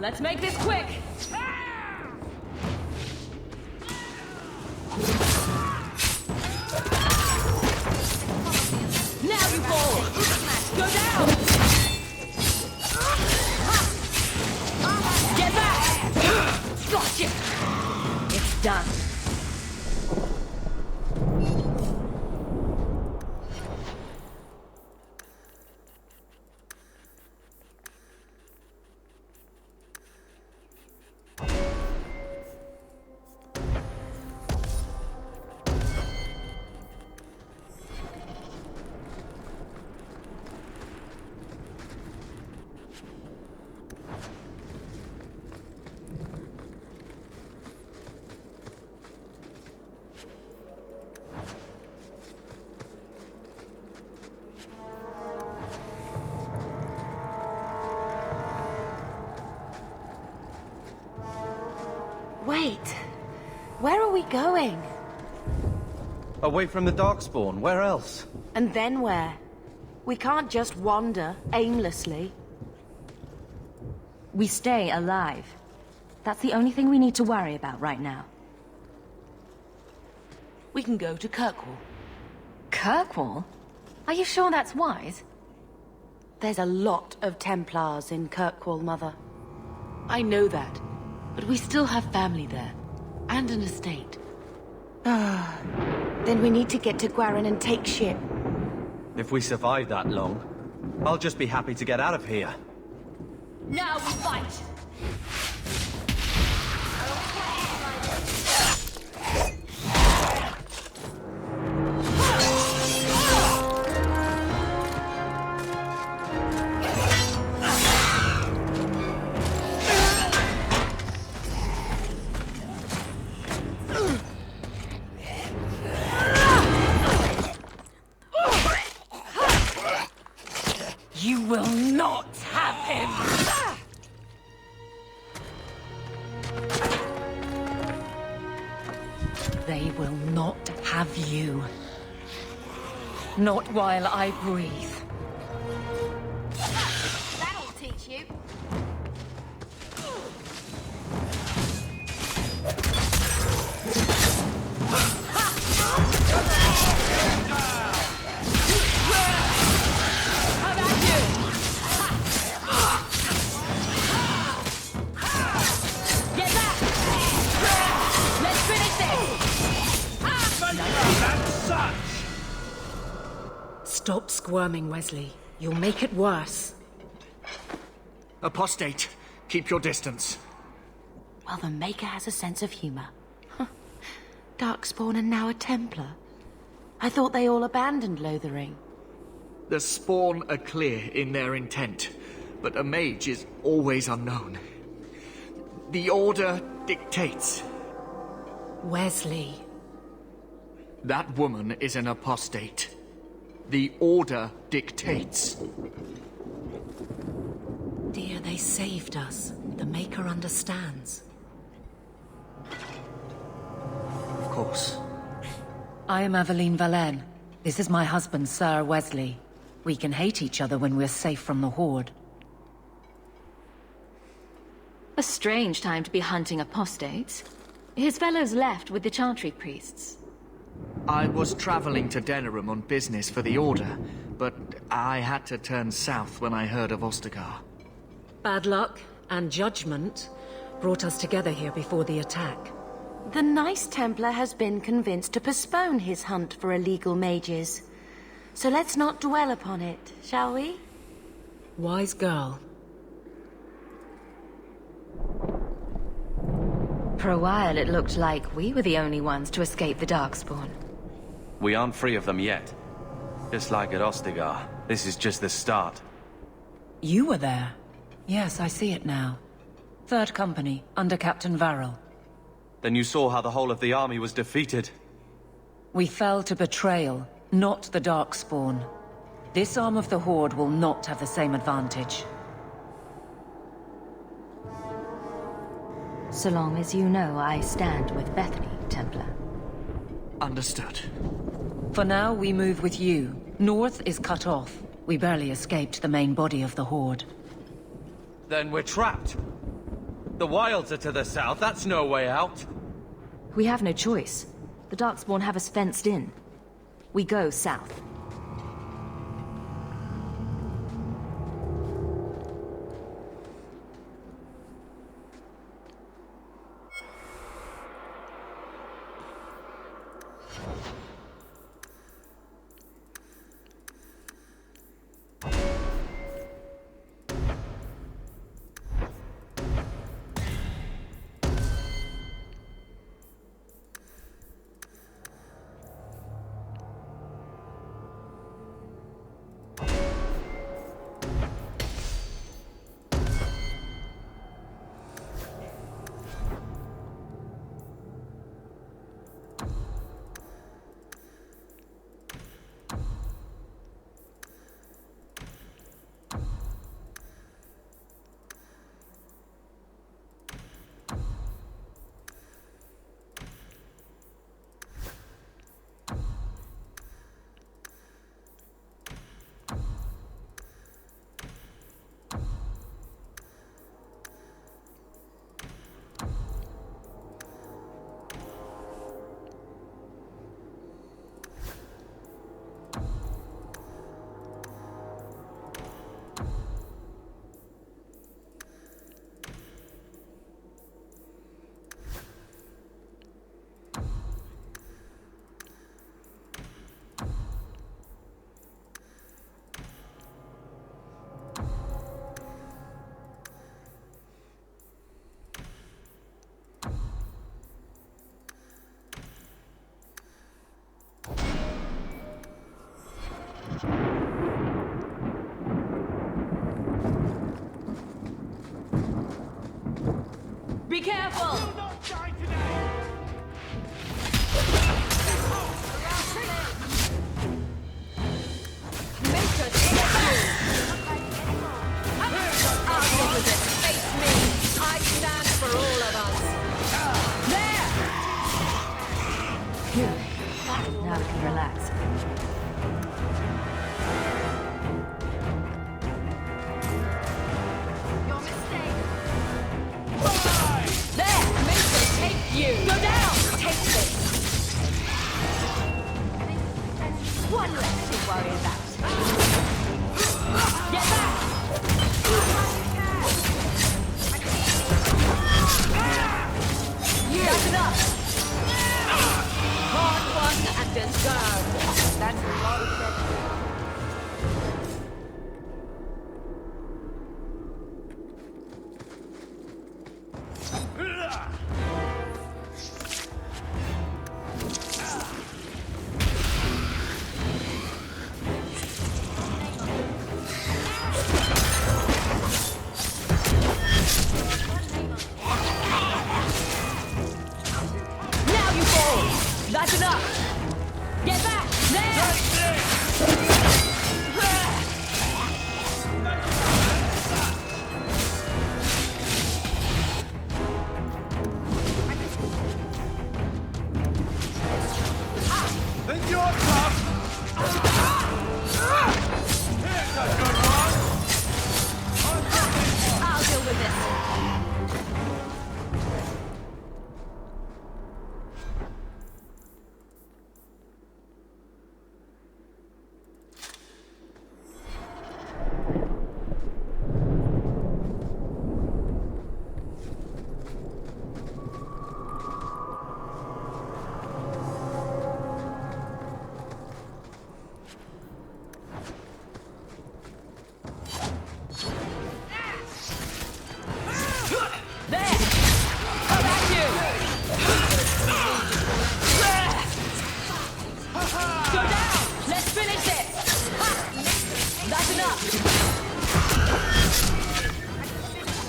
Let's make this quick! Now you fall! Go down! Get back! Gotcha! It's done. Wait, where are we going? Away from the Darkspawn, where else? And then where? We can't just wander aimlessly. We stay alive. That's the only thing we need to worry about right now. We can go to Kirkwall. Kirkwall? Are you sure that's wise? There's a lot of Templars in Kirkwall, Mother. I know that, but we still have family there, and an estate. Then we need to get to Gwarin and take ship. If we survive that long, I'll just be happy to get out of here. Now we fight! You will not have him! They will not have you. Not while I breathe. That'll teach you. Stop squirming, Wesley. You'll make it worse. Apostate, keep your distance. Well, the Maker has a sense of humor. Darkspawn and now a Templar. I thought they all abandoned Lothering. The Spawn are clear in their intent, but a mage is always unknown. The Order dictates. Wesley. That woman is an apostate. The Order dictates. Dear, they saved us. The Maker understands. Of course. I am Aveline Valenne. This is my husband, Sir Wesley. We can hate each other when we're safe from the Horde. A strange time to be hunting apostates. His fellows left with the Chantry priests. I was traveling to Denerim on business for the Order, but I had to turn south when I heard of Ostagar. Bad luck and judgment brought us together here before the attack. The nice Templar has been convinced to postpone his hunt for illegal mages. So let's not dwell upon it, shall we? Wise girl. For a while, it looked like we were the only ones to escape the Darkspawn. We aren't free of them yet. Just like at Ostagar, this is just the start. You were there. Yes, I see it now. Third Company, under Captain Varrel. Then you saw how the whole of the army was defeated. We fell to betrayal, not the Darkspawn. This arm of the Horde will not have the same advantage. So long as you know I stand with Bethany, Templar. Understood. For now, we move with you. North is cut off. We barely escaped the main body of the Horde. Then we're trapped. The wilds are to the south, that's no way out. We have no choice. The Darkspawn have us fenced in. We go south. Be careful! Now we can relax. Your mistake. There! Mason, take you! Go down! Take this! One less to worry about. Get back! That's enough! Hard one and deserved. That's a lot of that. That's enough! Get back! There! Think you're tough? Here's a good one! I'll deal with this.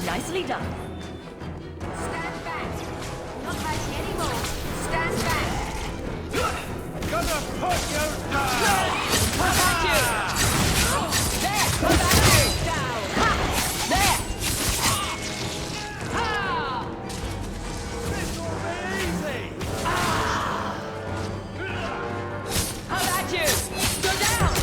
Nicely done. Stand back. Not hiding anymore. Stand back. Gonna put you down! How about you? There! How about you? Down! Ha! There! Ha! This'll be easy! How about you? Go down!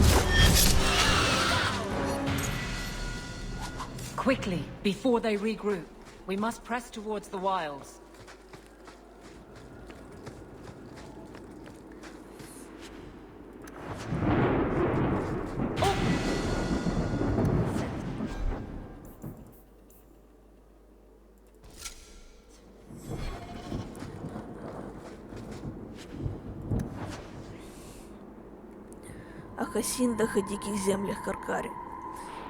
Quickly, before they regroup. We must press towards the wilds. О Хасиндах и диких землях Каркари.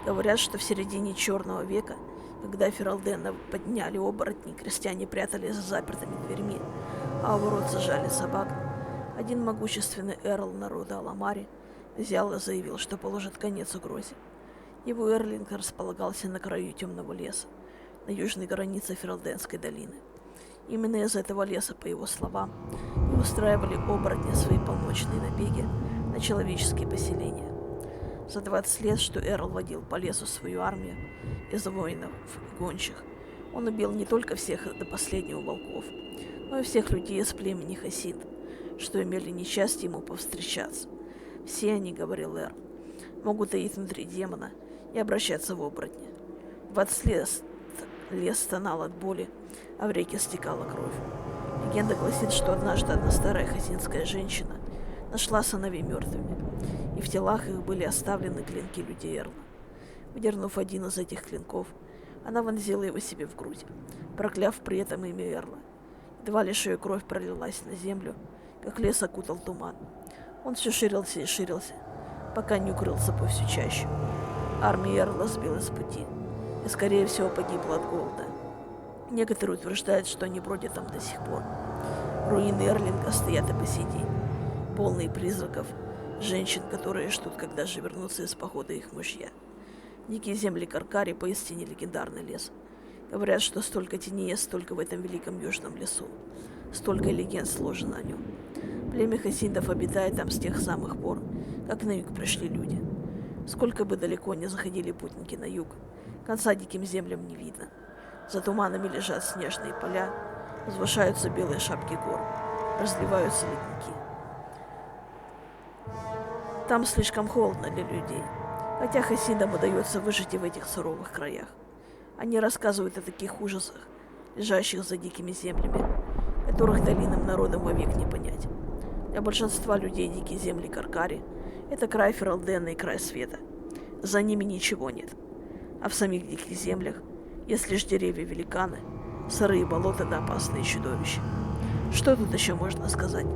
Говорят, что в середине Черного века, когда Фералдена подняли оборотни, крестьяне прятались за запертыми дверьми, а у ворот сажали собак, один могущественный эрл народа Аламари взял и заявил, что положит конец угрозе. Его эрлинг располагался на краю темного леса, на южной границе Фералденской долины. Именно из этого леса, по его словам, и устраивали оборотни свои полночные набеги на человеческие поселения. За 20 лет, что Эрл водил по лесу свою армию из воинов и гончих, он убил не только всех до последнего волков, но и всех людей из племени Хасид, что имели несчастье ему повстречаться. Все они, говорил Эрл, могут таить внутри демона и обращаться в оборотня. 20 лет лес стонал от боли, а в реке стекала кровь. Легенда гласит, что однажды одна старая хасидская женщина нашла сыновей мертвыми, и в телах их были оставлены клинки людей Эрла. Выдернув один из этих клинков, она вонзила его себе в грудь, прокляв при этом имя Эрла. Едва лишь ее кровь пролилась на землю, как лес окутал туман. Он все ширился и ширился, пока не укрылся по всю чащу. Армия Эрла сбилась с пути и, скорее всего, погибла от голода. Некоторые утверждают, что они бродят там до сих пор. Руины Эрлинга стоят и по сей день, полные призраков, женщин, которые ждут, когда же вернутся из похода их мужья. Дикие земли Каркари поистине легендарный лес. Говорят, что столько теней, столько в этом великом южном лесу. Столько легенд сложено о нем. Племя хасидов обитает там с тех самых пор, как на юг пришли люди. Сколько бы далеко ни заходили путники на юг, конца диким землям не видно. За туманами лежат снежные поля, возвышаются белые шапки гор, разливаются ледники. Там слишком холодно для людей, хотя хасидам удается выжить и в этих суровых краях. Они рассказывают о таких ужасах, лежащих за дикими землями, которых долинным народам вовек не понять. Для большинства людей дикие земли Каркари – это край Фералдена и край света. За ними ничего нет. А в самих диких землях есть лишь деревья-великаны, сырые болота да опасные чудовища. Что тут еще можно сказать?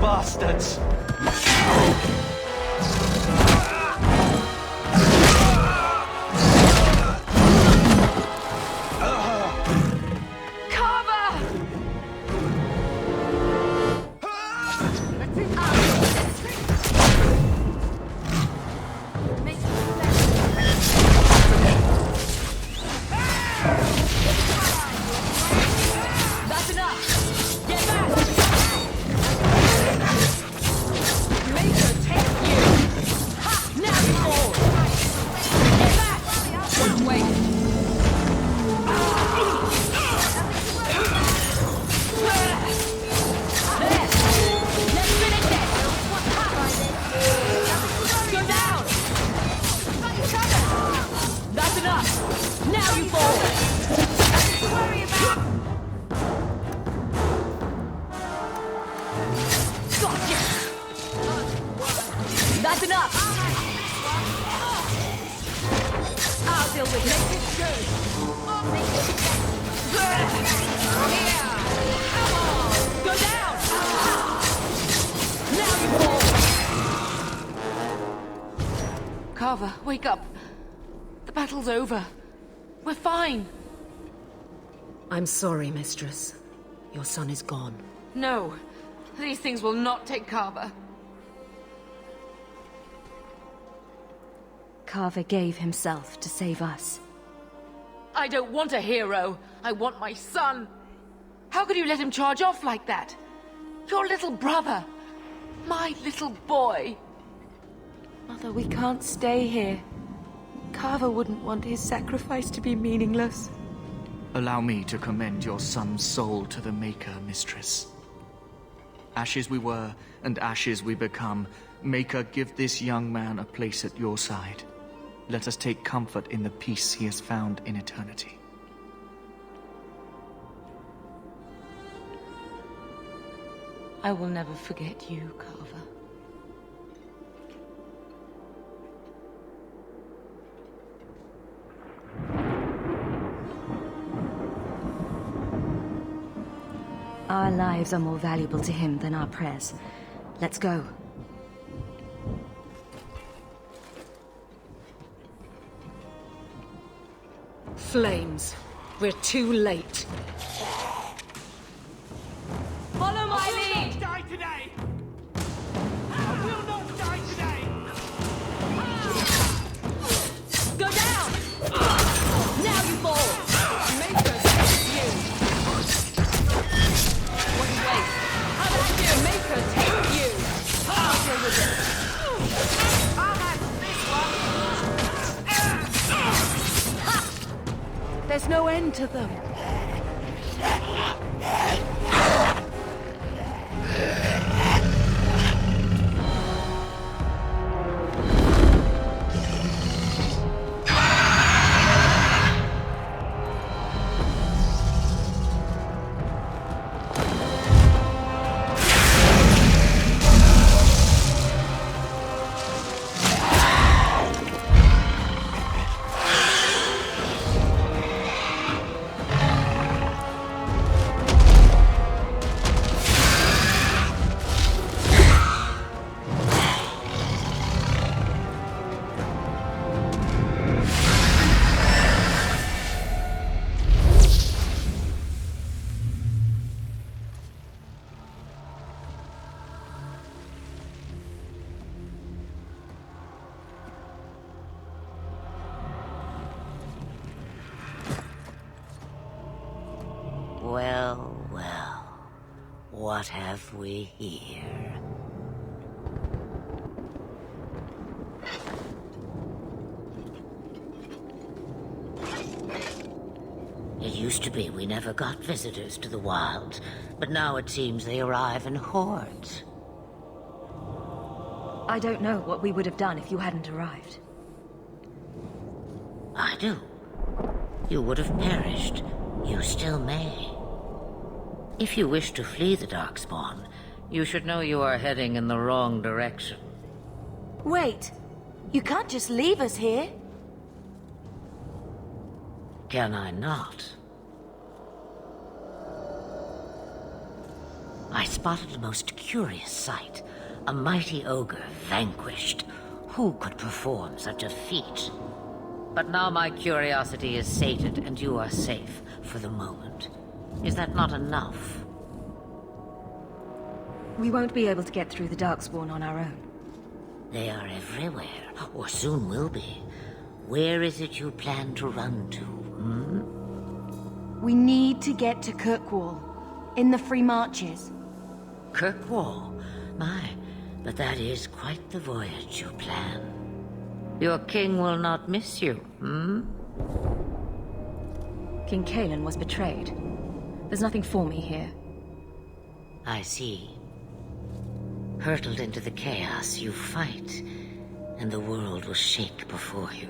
Bastards! That's enough! Get back! Now you fall! Worry about. Gotcha! That's enough! I'll deal with it. Make it good. Here! Come on! Go down! Now you fall! Carver, wake up. The battle's over. We're fine. I'm sorry, Mistress. Your son is gone. No. These things will not take Carver. Carver gave himself to save us. I don't want a hero. I want my son. How could you let him charge off like that? Your little brother. My little boy. Mother, we can't stay here. Carver wouldn't want his sacrifice to be meaningless. Allow me to commend your son's soul to the Maker, Mistress. Ashes we were, and ashes we become. Maker, give this young man a place at your side. Let us take comfort in the peace he has found in eternity. I will never forget you, Carver. Our lives are more valuable to him than our prayers. Let's go. Flames. We're too late. Follow my lead! Die today! I will not die today! Go down! Now you fall! Maker takes you! What do you wait? How about you? Maker takes you! I'll deal with it! I'll handle this one! There's no end to them. Well, well. What have we here? It used to be we never got visitors to the wilds, but now it seems they arrive in hordes. I don't know what we would have done if you hadn't arrived. I do. You would have perished. You still may. If you wish to flee the Darkspawn, you should know you are heading in the wrong direction. Wait. You can't just leave us here. Can I not? I spotted a most curious sight. A mighty ogre vanquished. Who could perform such a feat? But now my curiosity is sated and you are safe for the moment. Is that not enough? We won't be able to get through the Darkspawn on our own. They are everywhere, or soon will be. Where is it you plan to run to, We need to get to Kirkwall. In the Free Marches. Kirkwall? My, but that is quite the voyage you plan. Your king will not miss you, King Kalen was betrayed. There's nothing for me here. I see. Hurtled into the chaos, you fight, and the world will shake before you.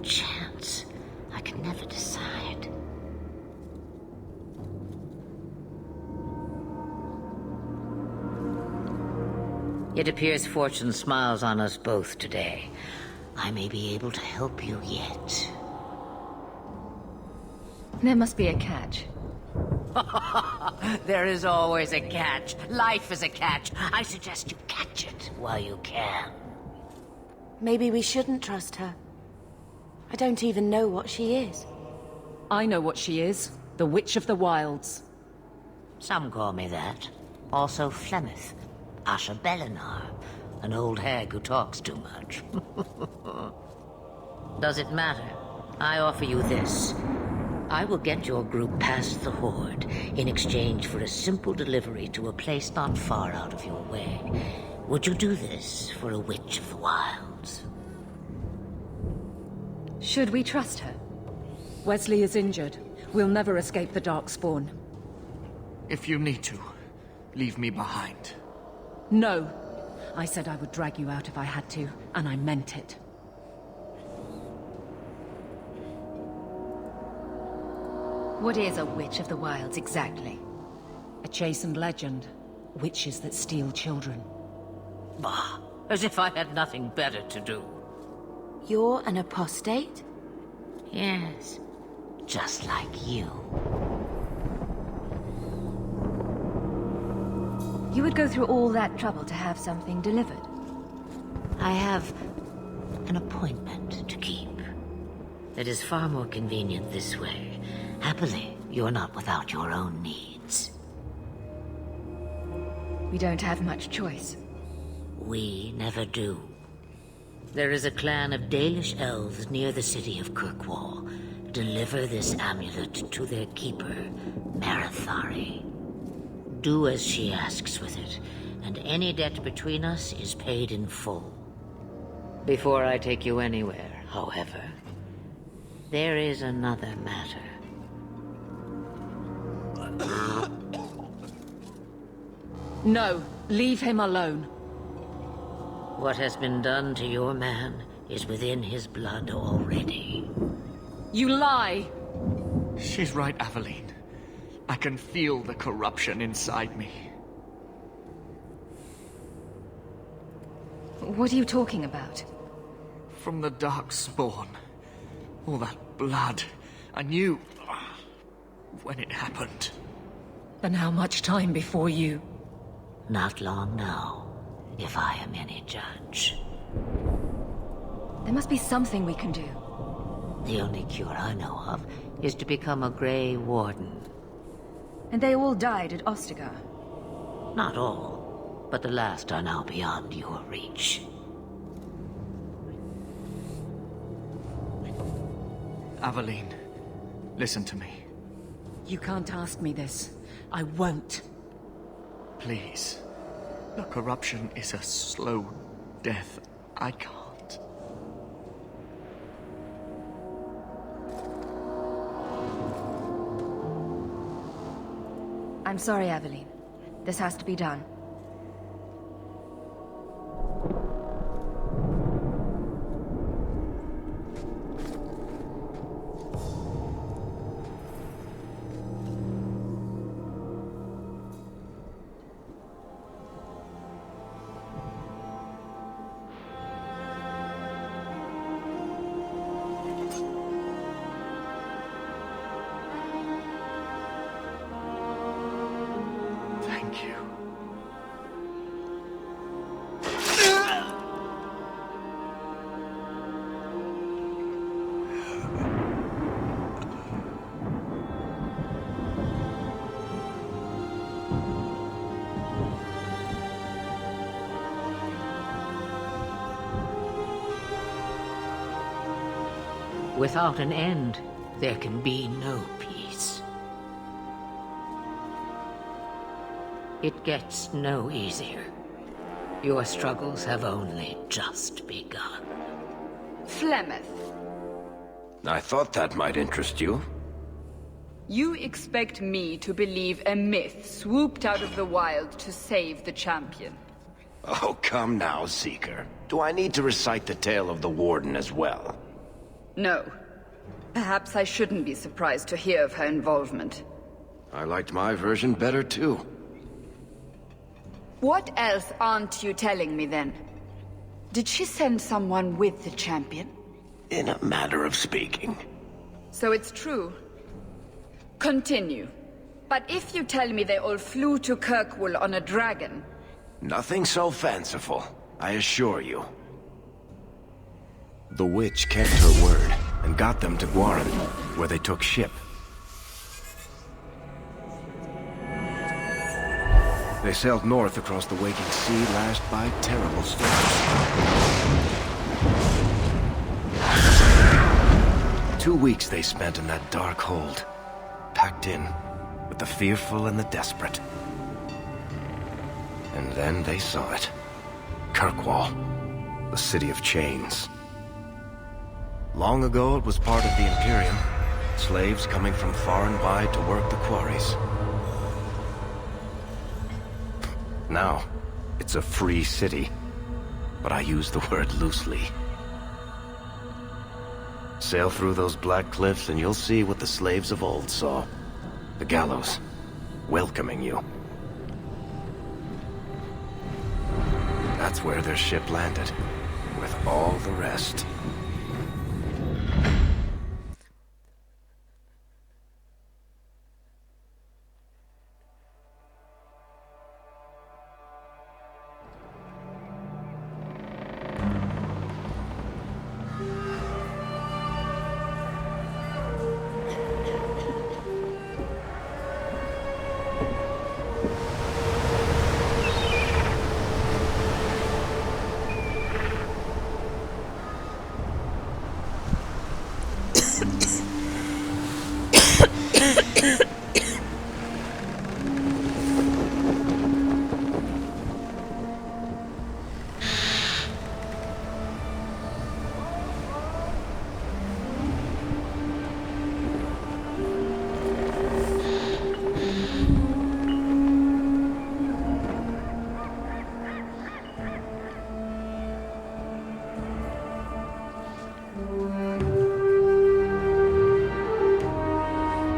chance? I can never decide. It appears fortune smiles on us both today. I may be able to help you yet. There must be a catch. There is always a catch. Life is a catch. I suggest you catch it while you can. Maybe we shouldn't trust her. I don't even know what she is. I know what she is. The Witch of the Wilds. Some call me that. Also Flemeth. Asha Belinar. An old hag who talks too much. Does it matter? I offer you this. I will get your group past the Horde in exchange for a simple delivery to a place not far out of your way. Would you do this for a Witch of the Wilds? Should we trust her? Wesley is injured. We'll never escape the Darkspawn. If you need to, leave me behind. No. I said I would drag you out if I had to, and I meant it. What is a Witch of the Wilds exactly? A chastened legend. Witches that steal children. Bah, as if I had nothing better to do. You're an apostate? Yes, just like you. You would go through all that trouble to have something delivered? I have an appointment to keep. It is far more convenient this way. Happily, you're not without your own needs. We don't have much choice. We never do. There is a clan of Dalish elves near the city of Kirkwall. Deliver this amulet to their keeper, Marathari. Do as she asks with it, and any debt between us is paid in full. Before I take you anywhere, however, there is another matter. No, leave him alone. What has been done to your man is within his blood already. You lie! She's right, Aveline. I can feel the corruption inside me. What are you talking about? From the Darkspawn. All that blood. I knew when it happened. And how much time before you? Not long now, if I am any judge. There must be something we can do. The only cure I know of is to become a Grey Warden. And they all died at Ostagar. Not all, but the last are now beyond your reach. Aveline, listen to me. You can't ask me this. I won't. Please. The corruption is a slow death. I can't. I'm sorry, Aveline. This has to be done. Thank you. Without an end, there can be no peace. It gets no easier. Your struggles have only just begun. Flemeth, I thought that might interest you. you expect me to believe a myth swooped out of the wild to save the champion? Oh, come now, Seeker. Do I need to recite the tale of the Warden as well? No. Perhaps I shouldn't be surprised to hear of her involvement. I liked my version better, too. What else aren't you telling me, then? Did she send someone with the champion? In a matter of speaking. So it's true. Continue. But if you tell me they all flew to Kirkwall on a dragon... Nothing so fanciful, I assure you. The witch kept her word, and got them to Guaran, where they took ship. They sailed north across the waking sea, lashed by terrible storms. 2 weeks they spent in that dark hold, packed in with the fearful and the desperate. And then they saw it. Kirkwall, the city of chains. Long ago it was part of the Imperium, slaves coming from far and wide to work the quarries. Now, it's a free city, but I use the word loosely. Sail through those black cliffs and you'll see what the slaves of old saw. The gallows, welcoming you. That's where their ship landed, with all the rest.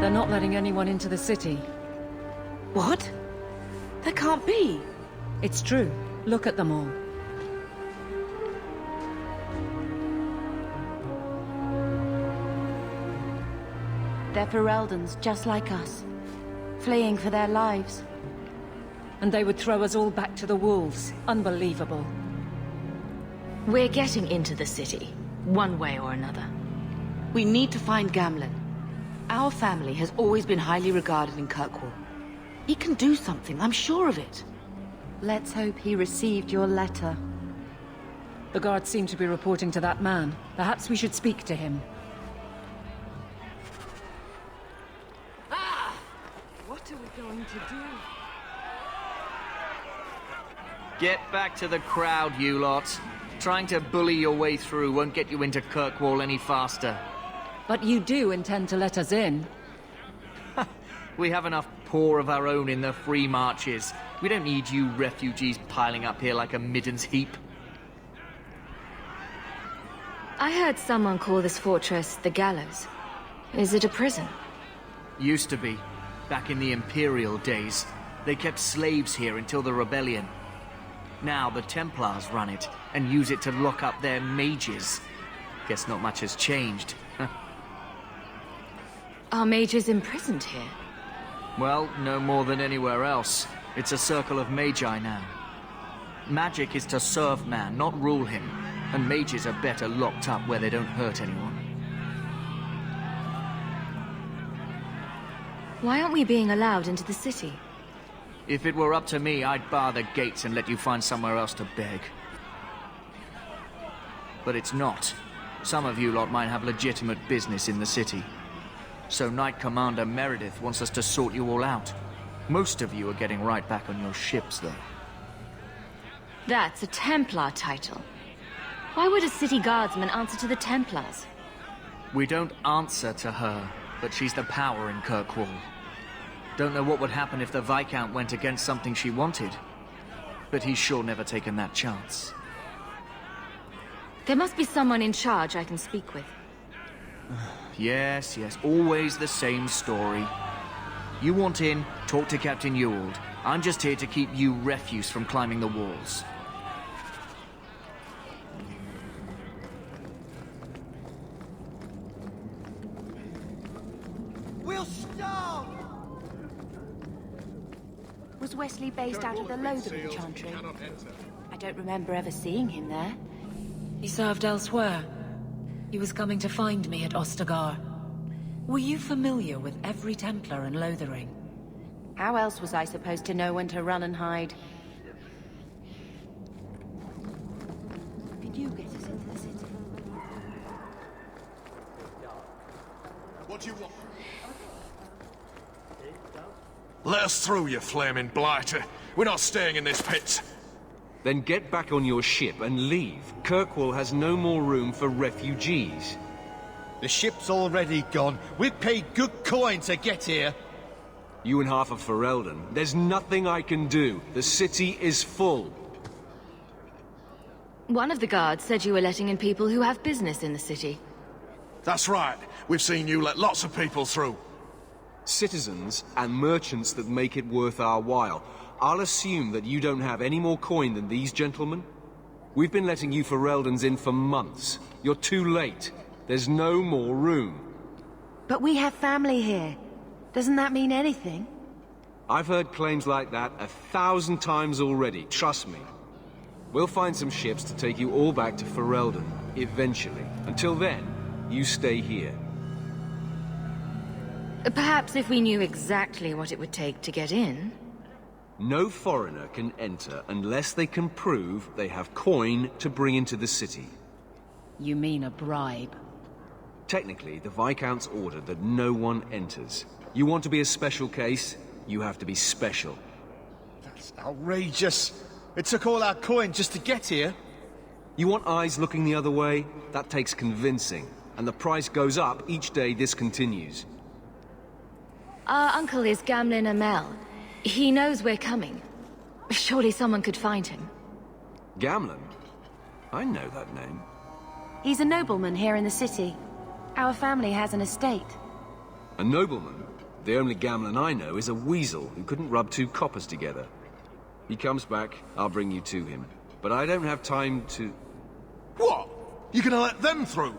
They're not letting anyone into the city. What? That can't be. It's true. Look at them all. They're Fereldans, just like us. Fleeing for their lives. And they would throw us all back to the wolves. Unbelievable. We're getting into the city, one way or another. We need to find Gamlen. Our family has always been highly regarded in Kirkwall. He can do something, I'm sure of it. Let's hope he received your letter. The guards seem to be reporting to that man. Perhaps we should speak to him. What are we going to do? Get back to the crowd, you lot. Trying to bully your way through won't get you into Kirkwall any faster. But you do intend to let us in. We have enough poor of our own in the free marches. We don't need you refugees piling up here like a middens heap. I heard someone call this fortress the Gallows. Is it a prison? Used to be. Back in the Imperial days. They kept slaves here until the rebellion. Now the Templars run it, and use it to lock up their mages. Guess not much has changed. Are mages imprisoned here? Well, no more than anywhere else. It's a circle of magi now. Magic is to serve man, not rule him. And mages are better locked up where they don't hurt anyone. Why aren't we being allowed into the city? If it were up to me, I'd bar the gates and let you find somewhere else to beg. But it's not. Some of you lot might have legitimate business in the city. So Knight Commander Meredith wants us to sort you all out. Most of you are getting right back on your ships, though. That's a Templar title. Why would a city guardsman answer to the Templars? We don't answer to her, but she's the power in Kirkwall. Don't know what would happen if the Viscount went against something she wanted. But he's sure never taken that chance. There must be someone in charge I can speak with. Yes, always the same story. You want in, talk to Captain Ewald. I'm just here to keep you refuse from climbing the walls. We'll starve! Was Wesley based out of the Lothering Chantry? I don't remember ever seeing him there. He served elsewhere. He was coming to find me at Ostagar. Were you familiar with every Templar in Lothering? How else was I supposed to know when to run and hide? Could you get us into the city? What do you want? Let us through, you flaming blighter. We're not staying in this pit. Then get back on your ship and leave. Kirkwall has no more room for refugees. The ship's already gone. We've paid good coin to get here. You and half of Ferelden. There's nothing I can do. The city is full. One of the guards said you were letting in people who have business in the city. That's right. We've seen you let lots of people through. Citizens and merchants that make it worth our while. I'll assume that you don't have any more coin than these gentlemen. We've been letting you Fereldans in for months. You're too late. There's no more room. But we have family here. Doesn't that mean anything? I've heard claims like that 1,000 times already, trust me. We'll find some ships to take you all back to Ferelden, eventually. Until then, you stay here. Perhaps if we knew exactly what it would take to get in. No foreigner can enter unless they can prove they have coin to bring into the city. You mean a bribe? Technically, the Viscount's ordered that no one enters. You want to be a special case, you have to be special. That's outrageous. It took all our coin just to get here. You want eyes looking the other way? That takes convincing. And the price goes up each day this continues. Our uncle is Gamlin Amel. He knows we're coming. Surely someone could find him. Gamlin? I know that name. He's a nobleman here in the city. Our family has an estate. A nobleman? The only Gamlin I know is a weasel who couldn't rub two coppers together. He comes back, I'll bring you to him. But I don't have time to... What? You gonna let them through?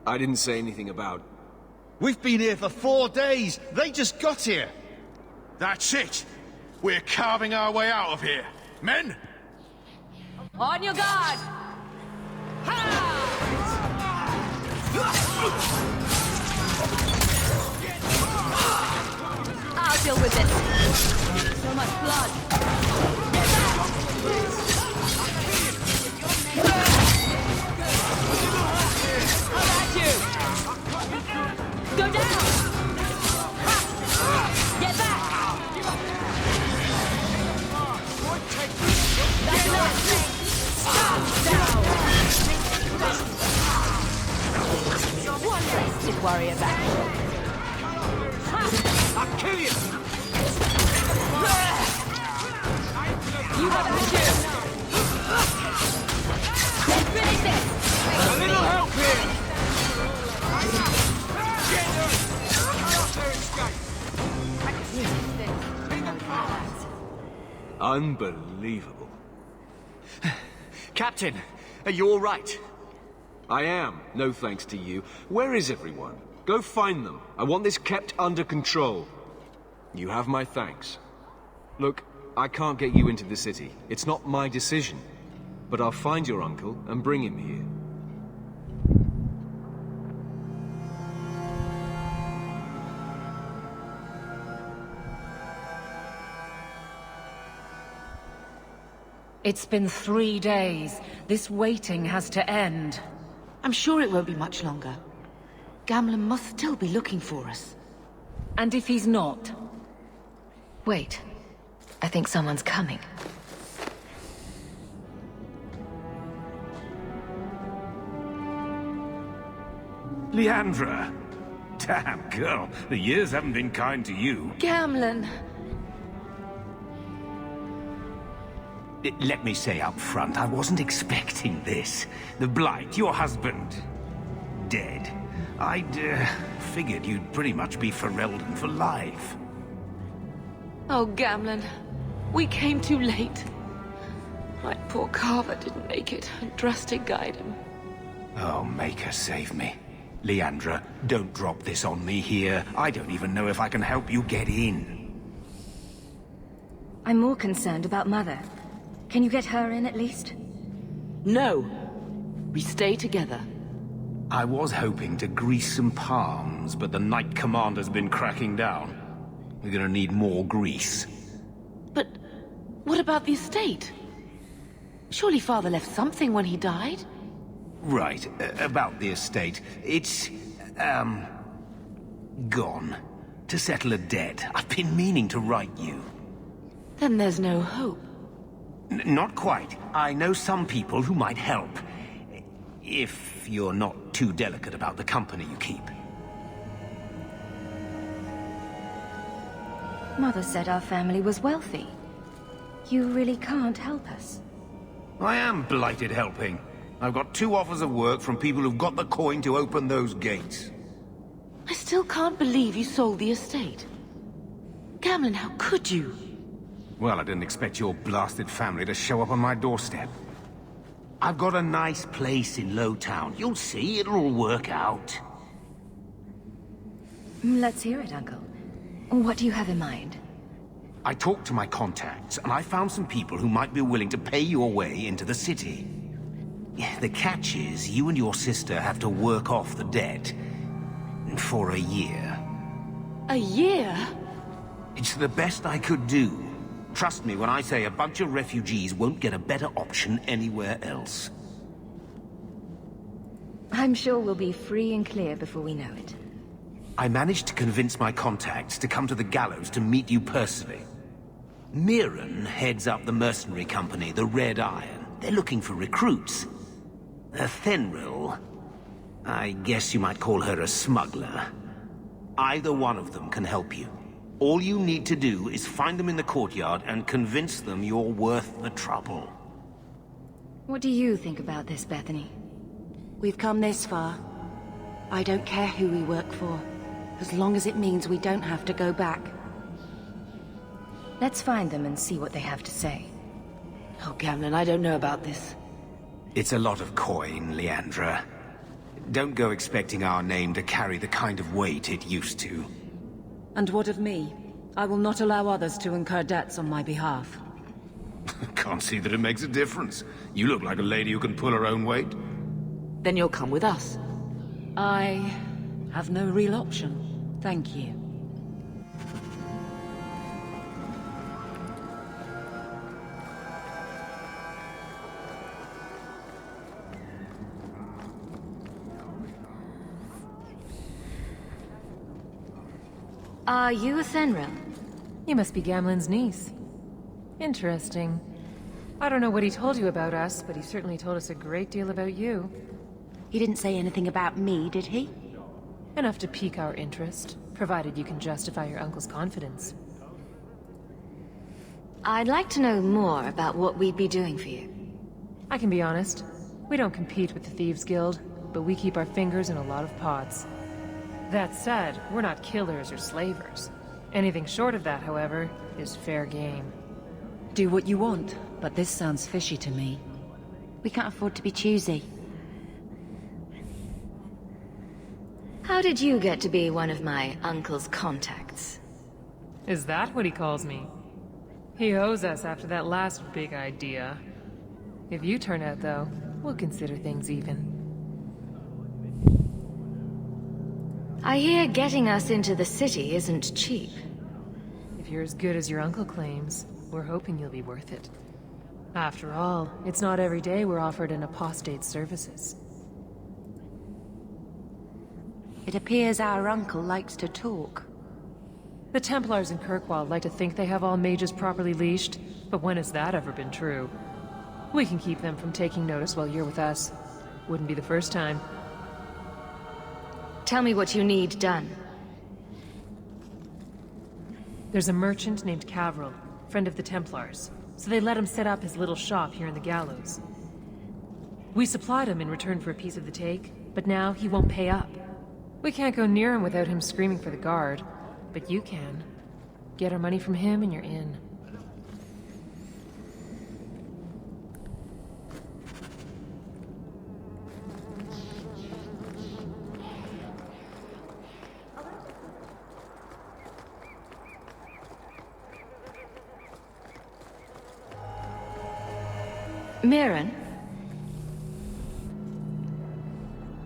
I didn't say anything about... We've been here for 4 days. They just got here. That's it. We're carving our way out of here. Men? On your guard! I'll deal with this. So much blood. How about you? Go down! Get back! That's enough! Stop now! One less to worry about. I'll kill you! You have a chance! Let's finish this! A little help here! Unbelievable. Captain, are you all right? I am, no thanks to you. Where is everyone? Go find them. I want this kept under control. You have my thanks. Look, I can't get you into the city. It's not my decision. But I'll find your uncle and bring him here. It's been 3 days. This waiting has to end. I'm sure it won't be much longer. Gamlin must still be looking for us. And if he's not? Wait. I think someone's coming. Leandra! Damn, girl, the years haven't been kind to you. Gamlin! Let me say up front, I wasn't expecting this. The Blight, your husband, dead. I'd figured you'd pretty much be Ferelden for life. Oh, Gamlen. We came too late. My poor Carver didn't make it, and trust to guide him. Oh, Maker, save me. Leandra, don't drop this on me here. I don't even know if I can help you get in. I'm more concerned about Mother. Can you get her in at least? No. We stay together. I was hoping to grease some palms, but the Knight Commander's been cracking down. We're gonna need more grease. But what about the estate? Surely Father left something when he died? Right, about the estate. It's, gone. To settle a debt. I've been meaning to write you. Then there's no hope. Not quite. I know some people who might help. If you're not too delicate about the company you keep. Mother said our family was wealthy. You really can't help us. I am blighted helping. I've got 2 offers of work from people who've got the coin to open those gates. I still can't believe you sold the estate. Gamlen, how could you? Well, I didn't expect your blasted family to show up on my doorstep. I've got a nice place in Lowtown. You'll see, it'll all work out. Let's hear it, Uncle. What do you have in mind? I talked to my contacts, and I found some people who might be willing to pay your way into the city. The catch is, you and your sister have to work off the debt. For a year. A year? It's the best I could do. Trust me when I say a bunch of refugees won't get a better option anywhere else. I'm sure we'll be free and clear before we know it. I managed to convince my contacts to come to the gallows to meet you personally. Mirren heads up the mercenary company, the Red Iron. They're looking for recruits. Fenrir, I guess you might call her a smuggler. Either one of them can help you. All you need to do is find them in the courtyard and convince them you're worth the trouble. What do you think about this, Bethany? We've come this far. I don't care who we work for, as long as it means we don't have to go back. Let's find them and see what they have to say. Oh, Gamlen, I don't know about this. It's a lot of coin, Leandra. Don't go expecting our name to carry the kind of weight it used to. And what of me? I will not allow others to incur debts on my behalf. Can't see that it makes a difference. You look like a lady who can pull her own weight. Then you'll come with us. I have no real option. Thank you. Are you a Fenrir? You must be Gamlen's niece. Interesting. I don't know what he told you about us, but he certainly told us a great deal about you. He didn't say anything about me, did he? Enough to pique our interest, provided you can justify your uncle's confidence. I'd like to know more about what we'd be doing for you. I can be honest. We don't compete with the Thieves' Guild, but we keep our fingers in a lot of pots. That said, we're not killers or slavers. Anything short of that, however, is fair game. Do what you want, but this sounds fishy to me. We can't afford to be choosy. How did you get to be one of my uncle's contacts? Is that what he calls me? He owes us after that last big idea. If you turn out, though, we'll consider things even. I hear getting us into the city isn't cheap. If you're as good as your uncle claims, we're hoping you'll be worth it. After all, it's not every day we're offered an apostate's services. It appears our uncle likes to talk. The Templars in Kirkwall like to think they have all mages properly leashed, but when has that ever been true? We can keep them from taking notice while you're with us. Wouldn't be the first time. Tell me what you need done. There's a merchant named Cavril, friend of the Templars, so they let him set up his little shop here in the gallows. We supplied him in return for a piece of the take, but now he won't pay up. We can't go near him without him screaming for the guard. But you can. Get our money from him and you're in. Mirren?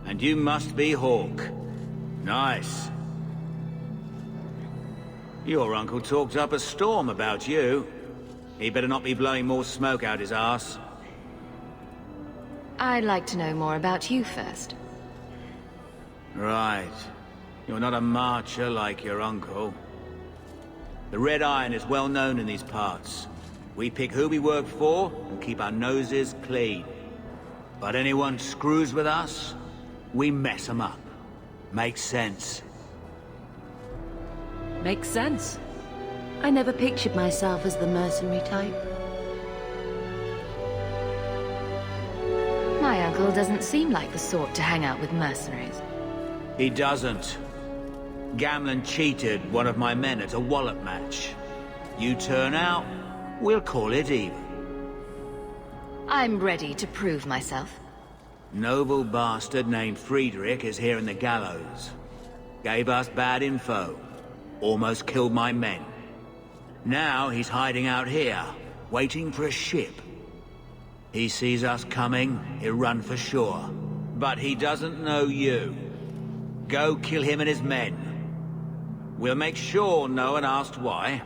And you must be Hawk. Nice. Your uncle talked up a storm about you. He better not be blowing more smoke out his ass. I'd like to know more about you first. Right. You're not a marcher like your uncle. The Red Iron is well known in these parts. We pick who we work for and keep our noses clean. But anyone screws with us, we mess them up. Makes sense. Makes sense. I never pictured myself as the mercenary type. My uncle doesn't seem like the sort to hang out with mercenaries. He doesn't. Gamlen cheated one of my men at a wallet match. You turn out, we'll call it even. I'm ready to prove myself. Noble bastard named Friedrich is here in the gallows. Gave us bad info. Almost killed my men. Now he's hiding out here, waiting for a ship. He sees us coming, he'll run for sure. But he doesn't know you. Go kill him and his men. We'll make sure no one asks why.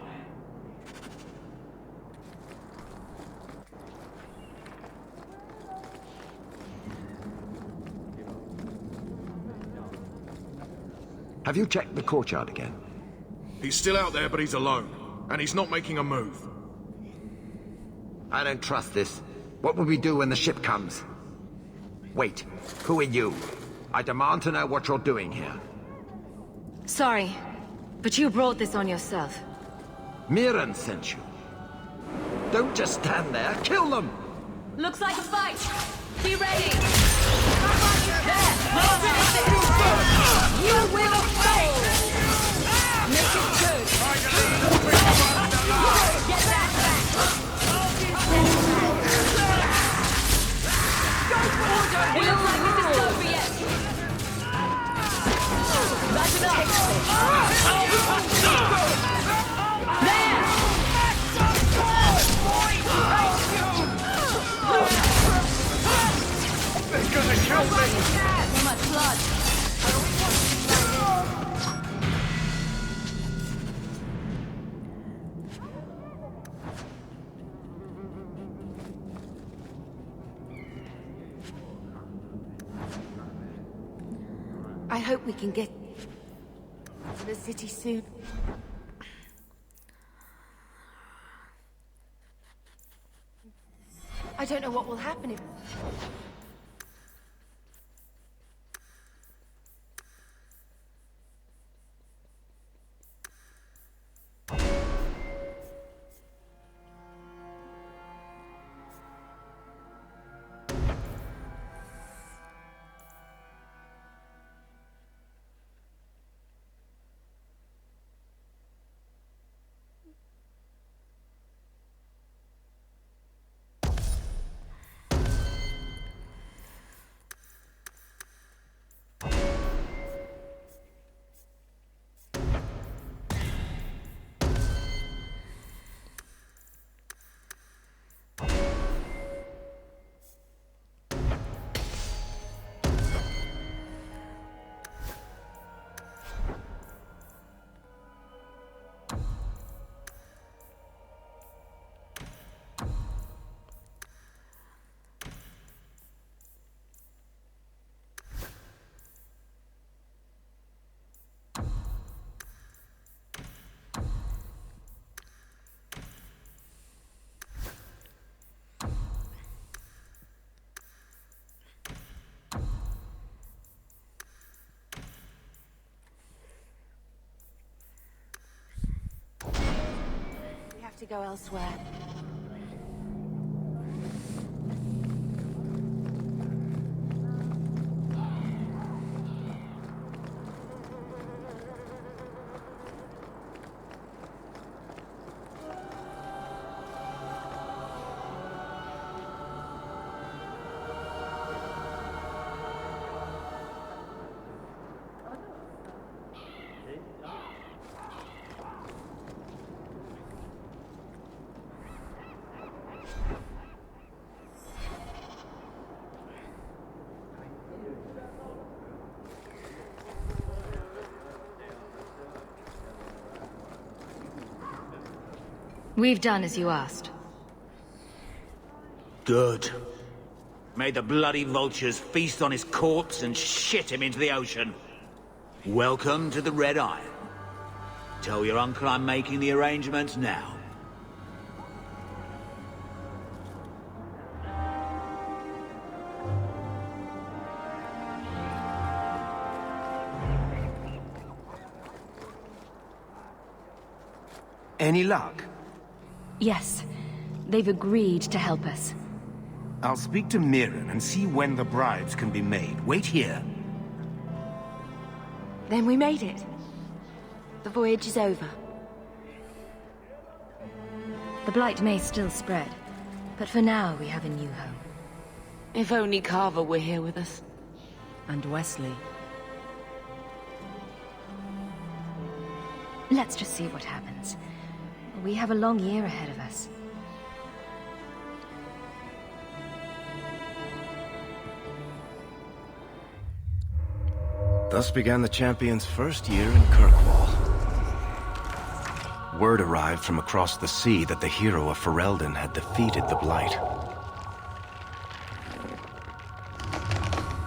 Have you checked the courtyard again? He's still out there, but he's alone. And he's not making a move. I don't trust this. What will we do when the ship comes? Wait, who are you? I demand to know what you're doing here. Sorry, but you brought this on yourself. Mirren sent you. Don't just stand there, kill them! Looks like a fight! Be ready! You will fall! Make it good! Get that back! It looks like this is over yet! That's enough! There! They're gonna kill me! So much blood! I hope we can get to the city soon. I don't know what will happen if... To go elsewhere. We've done as you asked. Good. May the bloody vultures feast on his corpse and shit him into the ocean. Welcome to the Red Iron. Tell your uncle I'm making the arrangements now. Any luck? Yes. They've agreed to help us. I'll speak to Mirren and see when the bribes can be made. Wait here. Then we made it. The voyage is over. The Blight may still spread, but for now we have a new home. If only Carver were here with us. And Wesley. Let's just see what happens. We have a long year ahead of us. Thus began the champion's first year in Kirkwall. Word arrived from across the sea that the hero of Ferelden had defeated the Blight.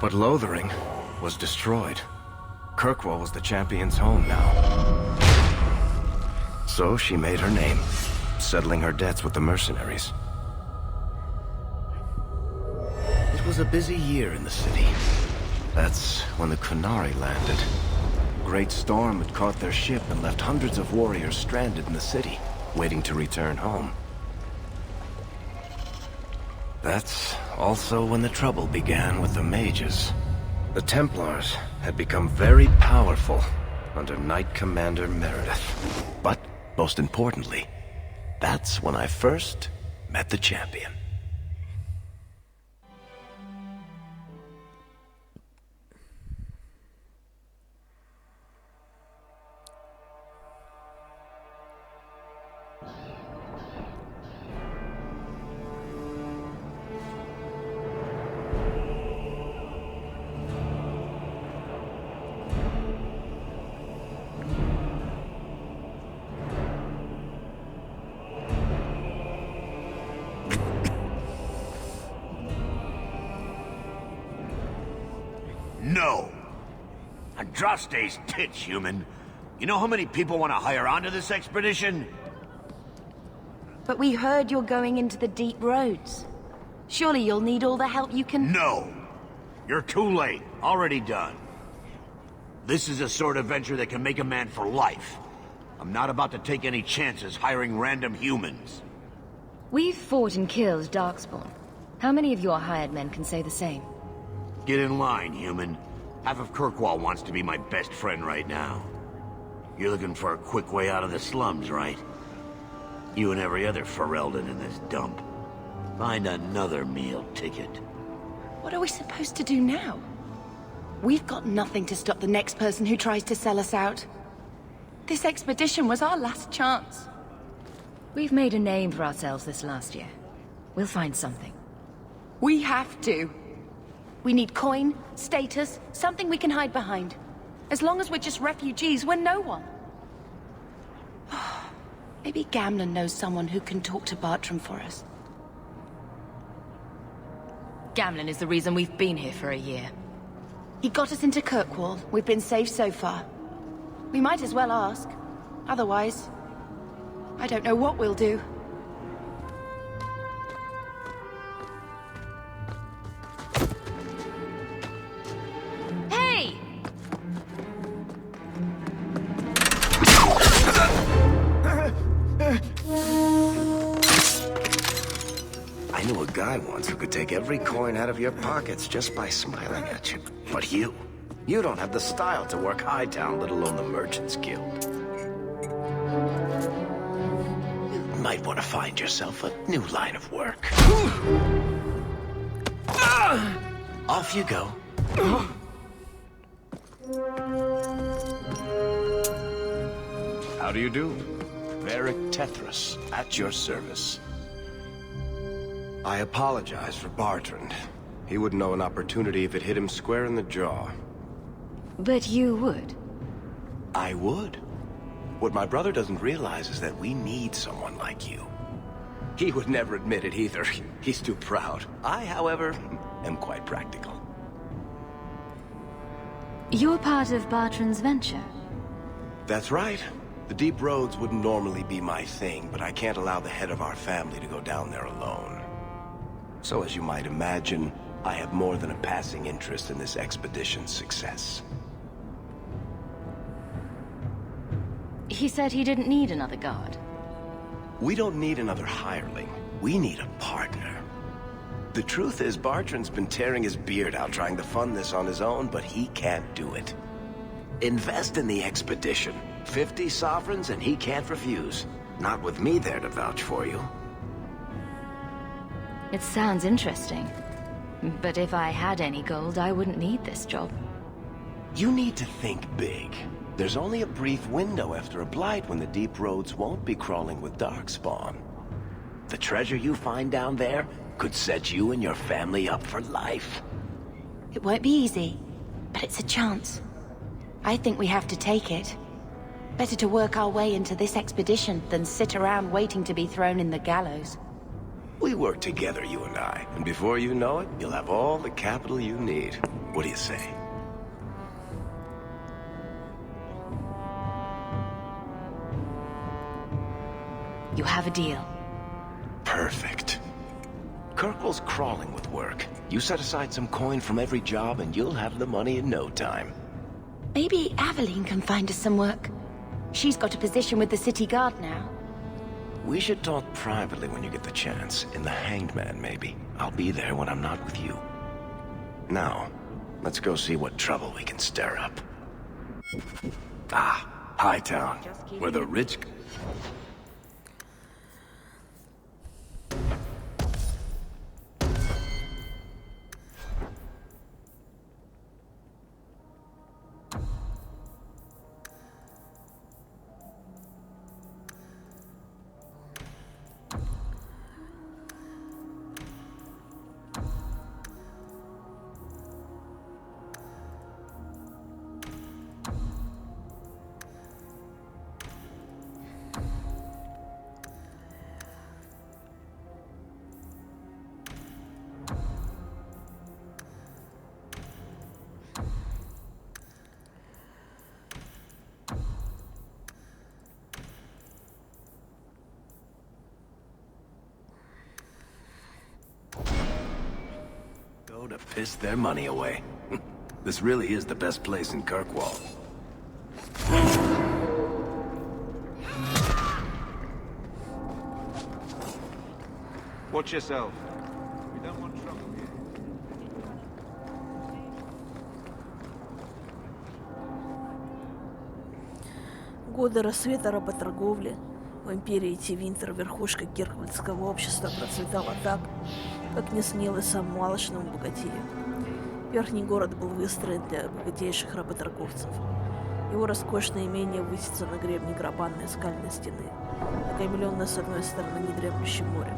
But Lothering was destroyed. Kirkwall was the champion's home now. So she made her name, settling her debts with the mercenaries. It was a busy year in the city. That's when the Kunari landed. A great storm had caught their ship and left hundreds of warriors stranded in the city, waiting to return home. That's also when the trouble began with the mages. The Templars had become very powerful under Knight Commander Meredith. But, most importantly, that's when I first met the champion. No! Andraste's tits, human. You know how many people want to hire onto this expedition? But we heard you're going into the deep roads. Surely you'll need all the help you can... No! You're too late. Already done. This is a sort of venture that can make a man for life. I'm not about to take any chances hiring random humans. We've fought and killed Darkspawn. How many of your hired men can say the same? Get in line, human. Half of Kirkwall wants to be my best friend right now. You're looking for a quick way out of the slums, right? You and every other Ferelden in this dump. Find another meal ticket. What are we supposed to do now? We've got nothing to stop the next person who tries to sell us out. This expedition was our last chance. We've made a name for ourselves this last year. We'll find something. We have to. We need coin, status, something we can hide behind. As long as we're just refugees, we're no one. Maybe Gamlen knows someone who can talk to Bartram for us. Gamlen is the reason we've been here for a year. He got us into Kirkwall. We've been safe so far. We might as well ask. Otherwise, I don't know what we'll do. Hey! I knew a guy once who could take every coin out of your pockets just by smiling at you. But you don't have the style to work Hightown, let alone the Merchants Guild. You might want to find yourself a new line of work. Off you go. How do you do? Varric Tethras, at your service. I apologize for Bartrand. He wouldn't know an opportunity if it hit him square in the jaw. But you would. I would. What my brother doesn't realize is that we need someone like you. He would never admit it either. He's too proud. I, however, am quite practical. You're part of Bartran's venture? That's right. The deep roads wouldn't normally be my thing, but I can't allow the head of our family to go down there alone. So as you might imagine, I have more than a passing interest in this expedition's success. He said he didn't need another guard. We don't need another hireling. We need a partner. The truth is, Bartran's been tearing his beard out trying to fund this on his own, but he can't do it. Invest in the expedition. 50 sovereigns and he can't refuse. Not with me there to vouch for you. It sounds interesting. But if I had any gold, I wouldn't need this job. You need to think big. There's only a brief window after a blight when the deep roads won't be crawling with darkspawn. The treasure you find down there could set you and your family up for life. It won't be easy, but it's a chance. I think we have to take it. Better to work our way into this expedition than sit around waiting to be thrown in the gallows. We work together, you and I, and before you know it, you'll have all the capital you need. What do you say? You have a deal. Perfect. Kirkwall's crawling with work. You set aside some coin from every job and you'll have the money in no time. Maybe Aveline can find us some work. She's got a position with the city guard now. We should talk privately when you get the chance. In the Hanged Man, maybe. I'll be there when I'm not with you. Now, let's go see what trouble we can stir up. Ah, Hightown, where the rich... to piss their money away. This really is the best place in Kirkwall. Watch yourself. We don't want trouble here. Годы рассвета работорговли в империи Тивинтер верхушка кирквальдского общества процветала так, как не снилось самому алчному богатею. Верхний город был выстроен для богатейших работорговцев. Его роскошное имение высится на гребне гробанной скальной стены, окаймленной с одной стороны недремлющим морем,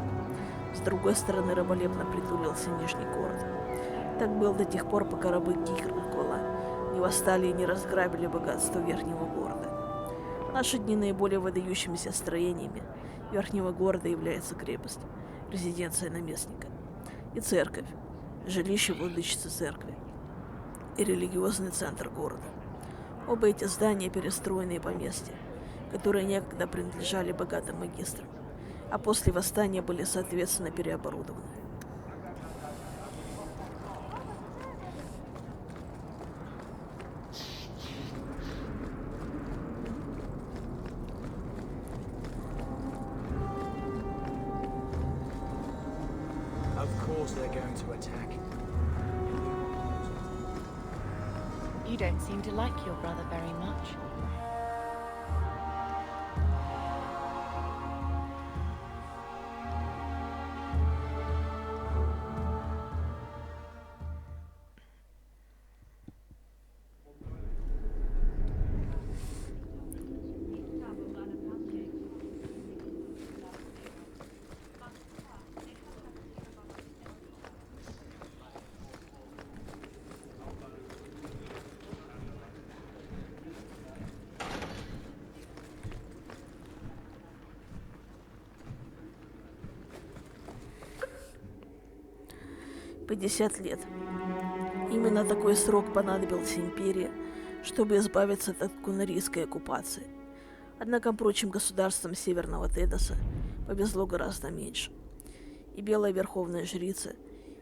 с другой стороны раболепно притулился нижний город. Так было до тех пор, пока рабы Кирквала не восстали и не разграбили богатство верхнего города. В наши дни наиболее выдающимися строениями верхнего города является крепость, резиденция наместника, и церковь, жилище владычицы церкви, и религиозный центр города. Оба эти здания перестроенные поместья, которые некогда принадлежали богатым магистрам, а после восстания были соответственно переоборудованы. Of course they're going to attack. You don't seem to like your brother very much. 50 лет. Именно такой срок понадобился империи, чтобы избавиться от кунарийской оккупации. Однако прочим государствам Северного Тедоса повезло гораздо меньше. И Белая Верховная Жрица,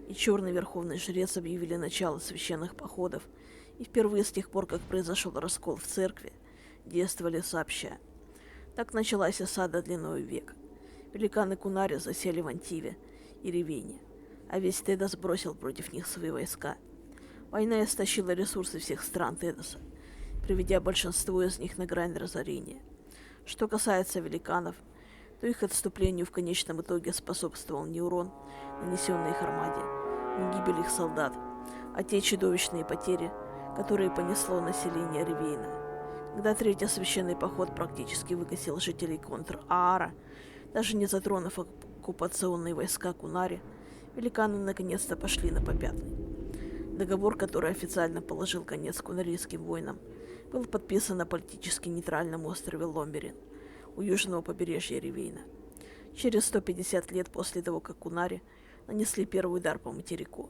и Черный Верховный Жрец объявили начало священных походов, и впервые с тех пор, как произошел раскол в церкви, действовали сообща. Так началась осада длиной в век. Великаны Кунари засели в Антиве и Ревене, а весь Тедос бросил против них свои войска. Война истощила ресурсы всех стран Тедоса, приведя большинство из них на грань разорения. Что касается великанов, то их отступлению в конечном итоге способствовал не урон, нанесенный их армаде, не гибель их солдат, а те чудовищные потери, которые понесло население Ревейна. Когда Третий священный поход практически выкосил жителей Контр-Аара, даже не затронув оккупационные войска Кунари, великаны наконец-то пошли на попятный. Договор, который официально положил конец кунарийским войнам, был подписан на политически нейтральном острове Ломберин у южного побережья Ревейна. Через 150 лет после того, как Кунари нанесли первый удар по материку,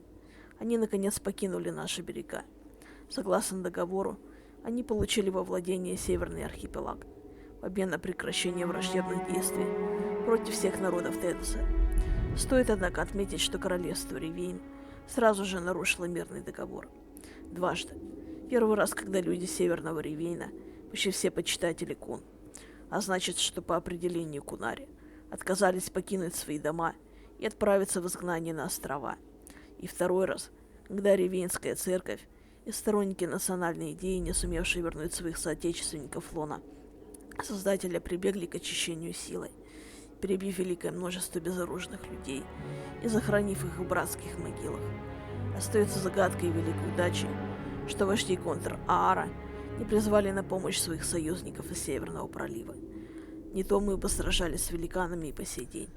они наконец покинули наши берега. Согласно договору, они получили во владение Северный архипелаг в обмен на прекращение враждебных действий против всех народов Тедоса. Стоит, однако, отметить, что королевство Ревейн сразу же нарушило мирный договор. Дважды. Первый раз, когда люди Северного Ревейна, почти все почитатели кун, а значит, что по определению Кунари, отказались покинуть свои дома и отправиться в изгнание на острова. И второй раз, когда Ревейнская церковь и сторонники национальной идеи, не сумевшие вернуть своих соотечественников Лона, создателя, прибегли к очищению силой, перебив великое множество безоружных людей и захоронив их в братских могилах. Остается загадкой великой удачи, что вожди Контр-Аара не призвали на помощь своих союзников из Северного пролива. Не то мы бы сражались с великанами и по сей день.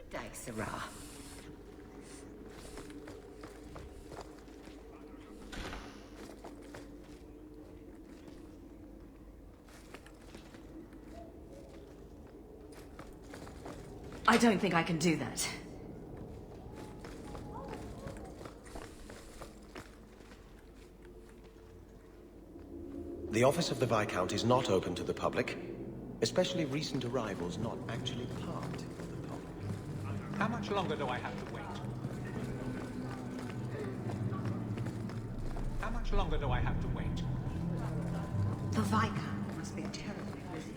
I don't think I can do that. The office of the Viscount is not open to the public, especially recent arrivals not actually part of the public. How much longer do I have to wait? How much longer do I have to wait? The Viscount must be terribly busy.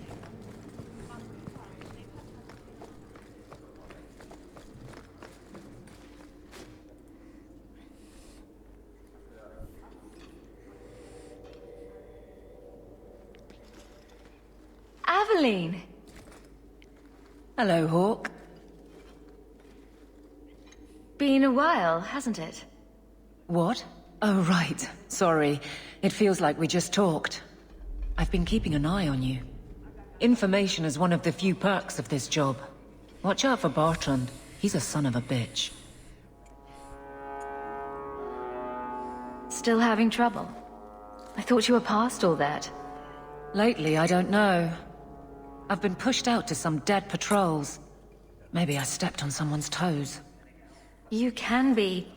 Aveline! Hello, Hawk. Been a while, hasn't it? What? Oh, right. Sorry. It feels like we just talked. I've been keeping an eye on you. Information is one of the few perks of this job. Watch out for Bartrand. He's a son of a bitch. Still having trouble? I thought you were past all that. Lately, I don't know. I've been pushed out to some dead patrols. Maybe I stepped on someone's toes. You can be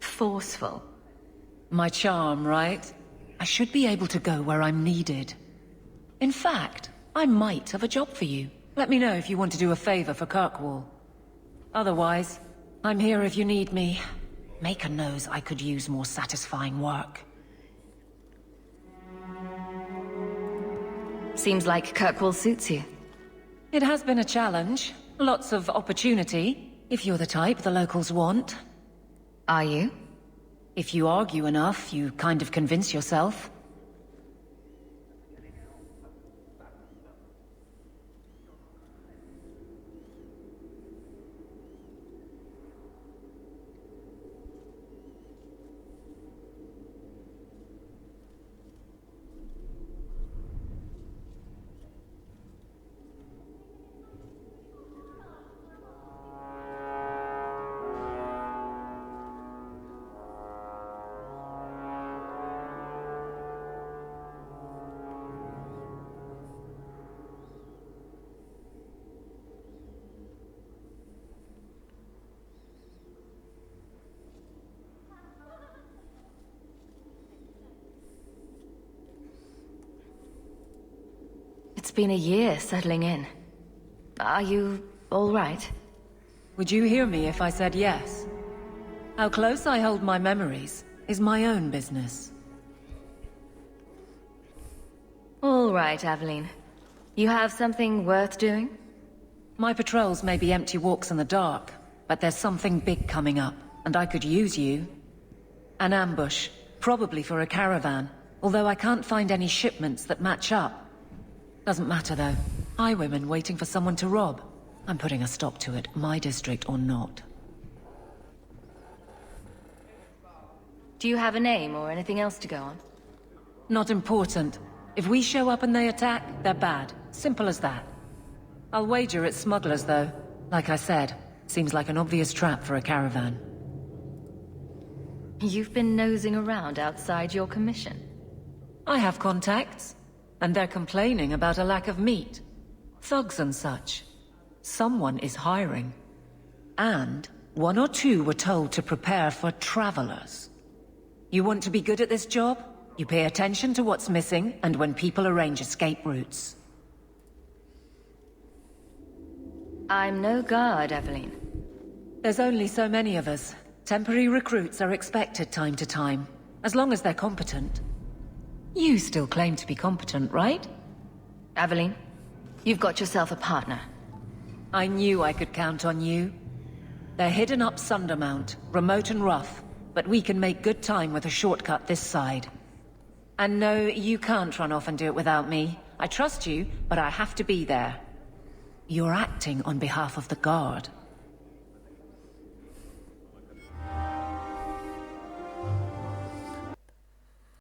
forceful. My charm, right? I should be able to go where I'm needed. In fact, I might have a job for you. Let me know if you want to do a favor for Kirkwall. Otherwise, I'm here if you need me. Maker knows I could use more satisfying work. Seems like Kirkwall suits you. It has been a challenge. Lots of opportunity, if you're the type the locals want. Are you? If you argue enough, you kind of convince yourself. been a year settling in. Are you all right? Would you hear me if I said yes? How close I hold my memories is my own business. All right, Aveline. You have something worth doing? My patrols may be empty walks in the dark, but there's something big coming up, and I could use you. An ambush, probably for a caravan, although I can't find any shipments that match up. Doesn't matter though. Highwaymen waiting for someone to rob. I'm putting a stop to it, my district or not. Do you have a name or anything else to go on? Not important. If we show up and they attack, they're bad. Simple as that. I'll wager it's smugglers though. Like I said, seems like an obvious trap for a caravan. You've been nosing around outside your commission. I have contacts, and they're complaining about a lack of meat. Thugs and such. Someone is hiring. And one or two were told to prepare for travelers. You want to be good at this job? You pay attention to what's missing, and when people arrange escape routes. I'm no guard, Aveline. There's only so many of us. Temporary recruits are expected time to time, as long as they're competent. You still claim to be competent, right? Aveline, you've got yourself a partner. I knew I could count on you. They're hidden up Sundermount, remote and rough, but we can make good time with a shortcut this side. And no, you can't run off and do it without me. I trust you, but I have to be there. You're acting on behalf of the Guard.